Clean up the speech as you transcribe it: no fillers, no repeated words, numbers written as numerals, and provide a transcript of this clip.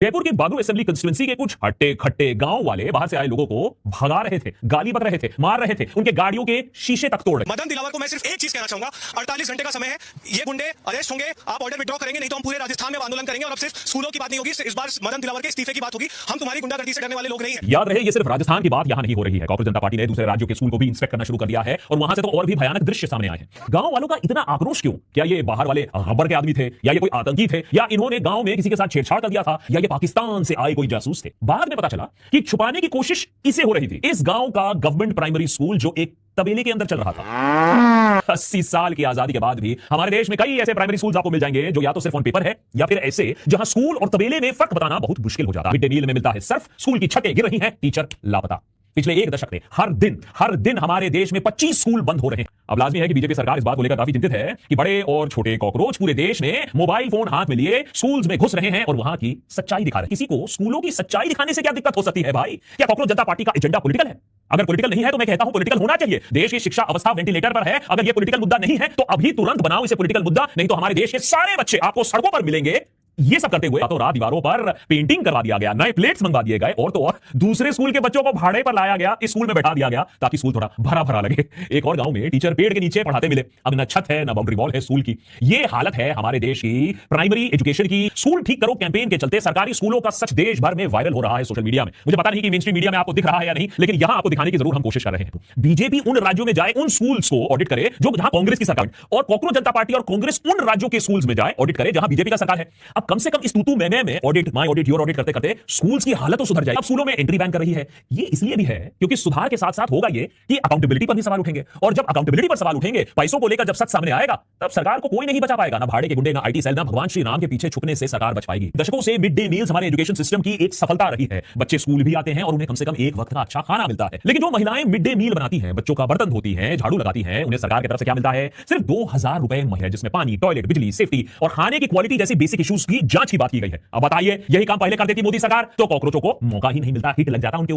जयपुर के Bagru assembly constituency के कुछ हट्टे खट्टे गांव वाले बाहर से आए लोगों को भगा रहे थे, गाली बक रहे थे, मार रहे थे, उनके गाड़ियों के शीशे तक तोड़ रहे। मदन दिलावर को मैं सिर्फ एक चीज कहना चाहूंगा, 48 घंटे का समय है, ये गुंडे अरेस्ट होंगे, आप ऑर्डर विड्रॉ करेंगे, नहीं तो हम पूरे राजस्थान में आंदोलन करेंगे। और अब सिर्फ स्कूलों की बात नहीं होगी, इस बार मदन दिलावर के इस्तीफे की बात होगी। हम तुम्हारी गुंडागर्दी से डरने वाले लोग नहीं हैं। याद रहे, ये सिर्फ राजस्थान की बात यहां नहीं हो रही है। कांग्रेस जनता पार्टी ने दूसरे राज्यों के स्कूल को भी इंस्पेक्ट करना शुरू कर दिया है और वहां से तो और भी भयानक दृश्य सामने आए हैं। गांव वालों का इतना आक्रोश क्यों? क्या ये बाहर वाले गब्बर के आदमी थे, या ये कोई आतंकी थे, या इन्होंने गांव में किसी के साथ छेड़छाड़ कर दिया था, या ये पाकिस्तान से आए कोई जासूस थे? बाद में पता चला कि छुपाने की कोशिश इसे हो रही थी। इस गांव का गवर्नमेंट प्राइमरी स्कूल जो एक तबेले के अंदर चल रहा था। 80 साल की आजादी के बाद भी हमारे देश में कई ऐसे प्राइमरी स्कूल्स आपको मिल जाएंगे जो या तो सिर्फ ऑन पेपर है, या फिर ऐसे जहां स्कूल और तबेले में फर्क बताना बहुत मुश्किल हो जाता है। मिड डे मील में मिलता है सर्फ, स्कूल की छतें गिर रही हैं, टीचर लापता। पिछले एक दशक में हर दिन हमारे देश में 25 स्कूल बंद हो रहे हैं। अब लाजमी है कि बीजेपी सरकार इस बात को लेकर काफी चिंतित है कि बड़े और छोटे कॉकरोच पूरे देश में मोबाइल फोन हाथ में लिए स्कूल्स में घुस रहे हैं और वहां की सच्चाई दिखा रहे हैं। किसी को स्कूलों की सच्चाई दिखाने से क्या दिक्कत हो सकती है भाई? क्या कांग्रेस जनता पार्टी का एजेंडा पॉलिटिकल है? अगर पॉलिटिकल नहीं है तो मैं कहता हूं पॉलिटिकल होना चाहिए। देश की शिक्षा अवस्था वेंटिलेटर पर है। अगर यह पॉलिटिकल मुद्दा नहीं है तो अभी तुरंत बनाओ इसे पॉलिटिकल मुद्दा, नहीं तो हमारे देश के सारे बच्चे आपको सड़कों पर मिलेंगे। ये सब करते हुए तो रात दीवारों पर पेंटिंग करवा दिया गया, नए प्लेट्स मंगवा दिए गए, और तो और दूसरे स्कूल के बच्चों को भाड़े पर लाया गया, इस स्कूल में बैठा दिया गया ताकि स्कूल थोड़ा भरा भरा लगे। एक और गांव में टीचर पेड़ के नीचे पढ़ाते मिले। अब न छत है, न बाउंड्री वॉल है स्कूल की। ये हालत है हमारे देश की प्राइमरी एजुकेशन की। स्कूल ठीक करो कैंपेन के चलते सरकारी स्कूलों का सच देश भर में वायरल हो रहा है सोशल मीडिया में। मुझे पता नहीं कि मेन स्ट्रीम मीडिया में आपको दिख रहा है या नहीं, लेकिन यहां आपको दिखाने की जरूर हम कोशिश कर रहे हैं। बीजेपी उन राज्यों में जाए, उन स्कूल्स को ऑडिट करे जो जहां कांग्रेस की सरकार, और कांग्रेस जनता पार्टी और कांग्रेस उन राज्यों के स्कूल्स में जाए, ऑडिट करे जहां बीजेपी का सरकार है। अब कम से कम इस तूतू में audit, my audit, your audit करते करते स्कूल्स की हालत तो सुधर जाए। अब स्कूलों में एंट्री बैन कर रही है। ये इसलिए भी है क्योंकि सुधार के साथ साथ होगा ये कि अकाउंटेबिलिटी पर भी सवाल उठेंगे, और जब अकाउंटेबिलिटी पर सवाल उठेंगे, पैसों को लेकर जब सच सामने आएगा, तब सरकार को कोई नहीं बचा पाएगा। ना भाड़े के गुंडे, ना आईटी सेल, ना भगवान श्री राम के पीछे छुपने से सरकार बच पाएगी। दशकों से मिड डे मील्स हमारे एजुकेशन सिस्टम की एक सफलता रही है। बच्चे स्कूल भी आते हैं और उन्हें कम से कम एक वक्त का अच्छा खाना मिलता है। लेकिन जो महिलाएं मिड डे मील बनाती हैं, बच्चों का बर्तन धोती हैं, झाड़ू लगाती हैं, उन्हें सरकार की तरफ से क्या मिलता है? सिर्फ 2000 रुपए महीने, जिसमें पानी, टॉयलेट, बिजली, सेफ्टी और खाने की क्वालिटी जैसी बेसिक इश्यूज की जांच की बात की गई है। अब बताइए, यही काम पहले कर देती मोदी सरकार तो कॉकरोचों को मौका ही नहीं मिलता, हिट लग जाता उनके